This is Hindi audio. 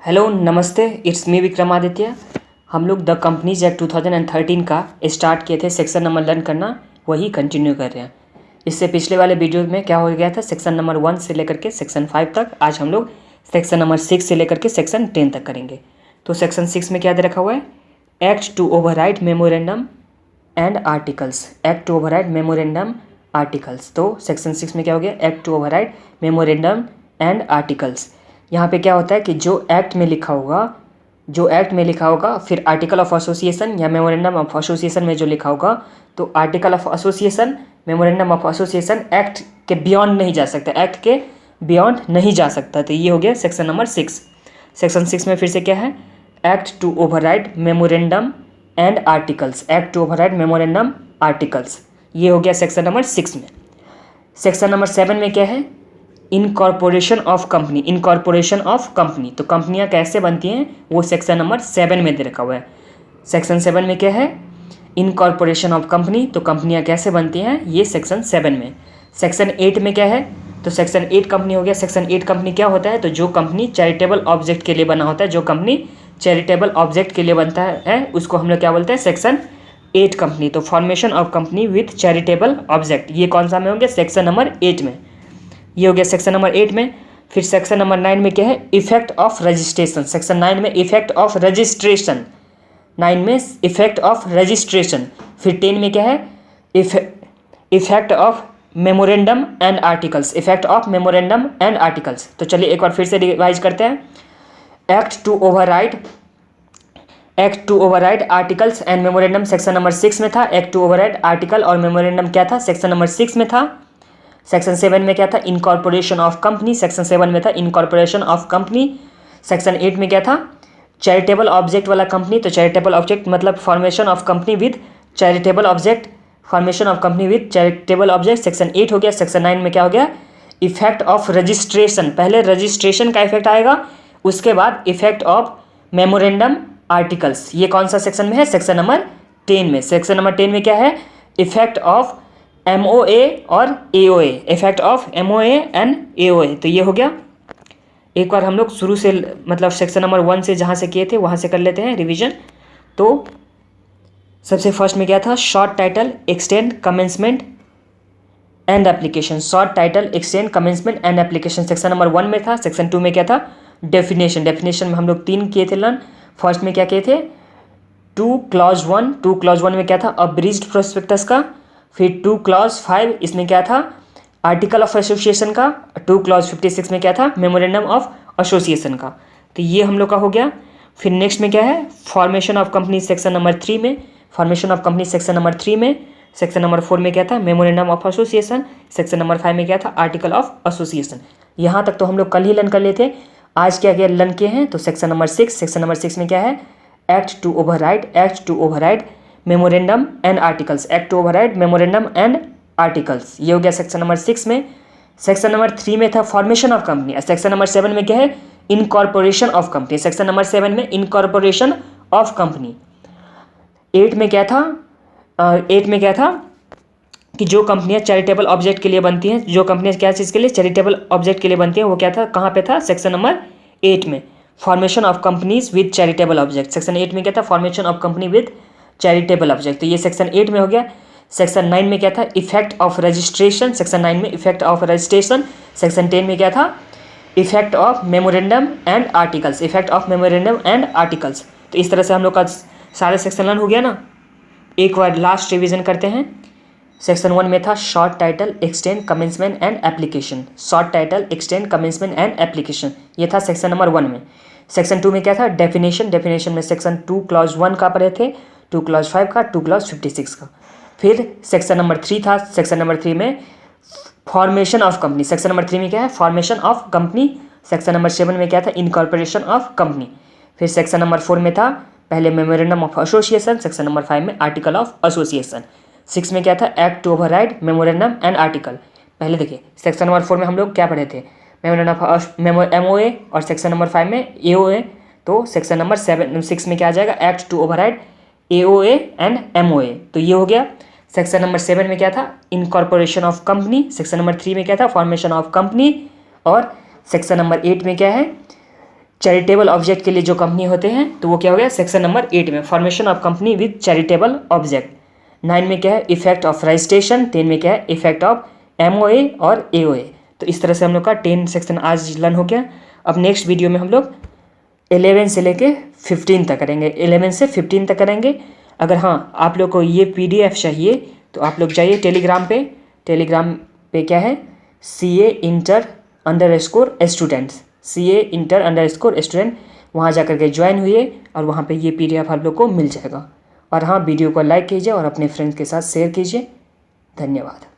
हेलो नमस्ते, इट्स मी विक्रमादित्य। हम लोग द कंपनीज एक्ट 2013 का स्टार्ट किए थे सेक्शन नंबर लर्न करना, वही कंटिन्यू कर रहे हैं। इससे पिछले वाले वीडियो में क्या हो गया था, सेक्शन नंबर 1 से लेकर के सेक्शन 5 तक। आज हम लोग सेक्शन नंबर 6 से लेकर के सेक्शन 10 तक करेंगे। तो सेक्शन 6 में क्या दे रखा हुआ है, act to override memorandum and articles. Act to override memorandum articles. तो सेक्शन 6 में क्या हो गया, act to override memorandum and articles. यहाँ पे क्या होता है कि जो एक्ट में लिखा होगा, फिर आर्टिकल ऑफ एसोसिएशन या मेमोरेंडम ऑफ एसोसिएशन में जो लिखा होगा, तो article of association, memorandum of association act के बियॉन्ड नहीं जा सकता, एक्ट के बियॉन्ड नहीं जा सकता। तो ये हो गया सेक्शन नंबर 6। सेक्शन 6 में फिर से क्या है, act to override memorandum and articles. Act to override memorandum articles, ये हो गया सेक्शन नंबर 6 में। सेक्शन नंबर 7 में क्या है, incorporation of company. Incorporation of company, तो कंपनियां कैसे बनती हैं वो सेक्शन नंबर 7 में दे रखा हुआ है। सेक्शन 7 में क्या है, इनकॉर्पोरेशन ऑफ कंपनी, तो कंपनियां कैसे बनती हैं ये सेक्शन 7 में। सेक्शन 8 में क्या है, तो सेक्शन 8 कंपनी हो गया। सेक्शन 8 कंपनी क्या होता है, तो जो कंपनी चैरिटेबल ऑब्जेक्ट के लिए बना होता है, जो कंपनी चैरिटेबल ऑब्जेक्ट के लिए बनता है उसको हम लोग क्या बोलते हैं, सेक्शन 8 कंपनी। तो formation of company with charitable object, ये कौन सा में हो गया, सेक्शन नंबर 8 में। ये हो गया सेक्शन नंबर 8 में। फिर सेक्शन नंबर 9 में क्या है, इफेक्ट ऑफ रजिस्ट्रेशन। सेक्शन 9 में इफेक्ट ऑफ रजिस्ट्रेशन, 9 में इफेक्ट ऑफ रजिस्ट्रेशन। फिर 10 में क्या है, effect of memorandum and articles. Effect of memorandum and articles. तो चलिए एक बार फिर से रिवाइज करते हैं। Act to override articles and memorandum section number 6 में था। एक्ट टू ओवरराइड आर्टिकल और मेमोरेंडम क्या था, सेक्शन नंबर 6 में था। सेक्शन 7 में क्या था, इनकॉर्पोरेशन ऑफ कंपनी। सेक्शन 7 में था इनकॉर्पोरेशन ऑफ कंपनी। सेक्शन 8 में क्या था, चैरिटेबल ऑब्जेक्ट वाला कंपनी। तो चैरिटेबल ऑब्जेक्ट मतलब formation of company with charitable object, formation of company with charitable object, section 8 हो गया। सेक्शन 9 में क्या हो गया, इफेक्ट ऑफ रजिस्ट्रेशन। पहले रजिस्ट्रेशन का इफेक्ट आएगा, उसके बाद इफेक्ट ऑफ मेमोरेंडम आर्टिकल्स। ये कौन सा सेक्शन में है, सेक्शन नंबर 10 में। सेक्शन नंबर 10 में क्या है, इफेक्ट ऑफ MOA और AOA, effect of MOA and AOA। तो ये हो गया। एक बार हम लोग शुरू से मतलब सेक्शन नंबर 1 से जहाँ से किए थे वहाँ से कर लेते हैं रिवीजन। तो सबसे फर्स्ट में क्या था, short title extend commencement and application. Short title extend commencement and application section number 1 में था। सेक्शन 2 में क्या था, डेफिनेशन। डेफिनेशन में हम लोग 3 किए थे लर्न। फर्स्ट में क्या किए थे, 2 क्लॉज 1। 2 क्लॉज 1 में क्या था, अब्रीज्ड प्रोस्पेक्टस का। फिर 2 क्लॉज 5 इसमें क्या था, आर्टिकल ऑफ एसोसिएशन का। 2 क्लॉज 56 में क्या था, मेमोरेंडम ऑफ एसोसिएशन का। तो ये हम लोग का हो गया। फिर नेक्स्ट में क्या है, formation of company section number 3 में। Formation of company section number 3 में। सेक्शन नंबर 4 में क्या था, memorandum of association. Section number 5 में क्या था, आर्टिकल ऑफ एसोसिएशन। यहाँ तक तो हम लोग कल ही लर्न कर लिए थे। आज क्या क्या लर्न किए हैं, तो सेक्शन नंबर 6। सेक्शन नंबर 6 में क्या है, act to override memorandum and articles. Act to override memorandum and articles, ये हो गया सेक्शन नंबर 6 में। सेक्शन नंबर 3 में था formation of company. Section number 7 में क्या है, incorporation of company. Section number 7 में इनकॉर्पोरेशन ऑफ कंपनी। 8 में क्या था, 8 में क्या था कि जो कंपनियां चैरिटेबल ऑब्जेक्ट के लिए बनती हैं, जो कंपनियां क्या चीज़ के लिए, चैरिटेबल ऑब्जेक्ट के लिए बनती हैं, वो क्या था, कहाँ पे था, सेक्शन नंबर 8 में। Formation of companies with charitable object. Section 8 में क्या था, formation of company with charitable object. तो ये सेक्शन 8 में हो गया। सेक्शन 9 में क्या था, इफेक्ट ऑफ रजिस्ट्रेशन। सेक्शन 9 में इफेक्ट ऑफ रजिस्ट्रेशन। सेक्शन 10 में क्या था, effect of memorandum and articles. Effect of memorandum and articles. तो इस तरह से हम लोग का सारे सेक्शन लर्न हो गया ना। एक बार लास्ट रिवीजन करते हैं। सेक्शन 1 में था short title extend commencement and application. Short title extend commencement and application, ये था सेक्शन नंबर 1 में। सेक्शन 2 में क्या था, डेफिनेशन। डेफिनेशन में सेक्शन 2 क्लॉज 1 का पढ़े थे, 2 क्लॉज 5 का, 2 क्लॉज 56 का। फिर सेक्शन नंबर 3 था। सेक्शन नंबर 3 में formation of company. Section number 3 में क्या है, formation of company. Section number 7 में क्या था, इनकॉर्पोरेशन ऑफ कंपनी। फिर सेक्शन नंबर 4 में था पहले memorandum of association. Section number 5 में आर्टिकल ऑफ एसोसिएशन। 6 में क्या था, act to override memorandum and article. पहले देखिए सेक्शन नंबर 4 में हम लोग क्या पढ़े थे, मेमोरेंडम ऑफ MOA, और सेक्शन नंबर 5 में AOA। तो सेक्शन नंबर 6 में क्या आ जाएगा, act to override AOA and MOA। तो ये हो गया। सेक्शन नंबर 7 में क्या था, incorporation of company. Section number 3 में क्या था, फॉर्मेशन ऑफ कंपनी। और सेक्शन नंबर 8 में क्या है, चैरिटेबल ऑब्जेक्ट के लिए जो कंपनी होते हैं तो वो क्या हो गया सेक्शन नंबर 8 में, formation of company with charitable object. 9 में क्या है इफेक्ट ऑफ रजिस्ट्रेशन, 10 में क्या है इफेक्ट ऑफ MOA और AOA। तो इस तरह से हम लोग का 10 सेक्शन आज लर्न हो गया। अब नेक्स्ट वीडियो में हम लोग 11 से लेके 15 तक करेंगे, 11 से 15 तक करेंगे। अगर हाँ आप लोग को ये PDF चाहिए तो आप लोग जाइए टेलीग्राम पे क्या है CA_Inter_Students, CA_Inter_Student, वहाँ जाकर के ज्वाइन हुई और वहाँ पे ये PDF आप लोग को मिल जाएगा। और हाँ वीडियो को लाइक कीजिए और अपने फ्रेंड्स के साथ शेयर कीजिए। धन्यवाद।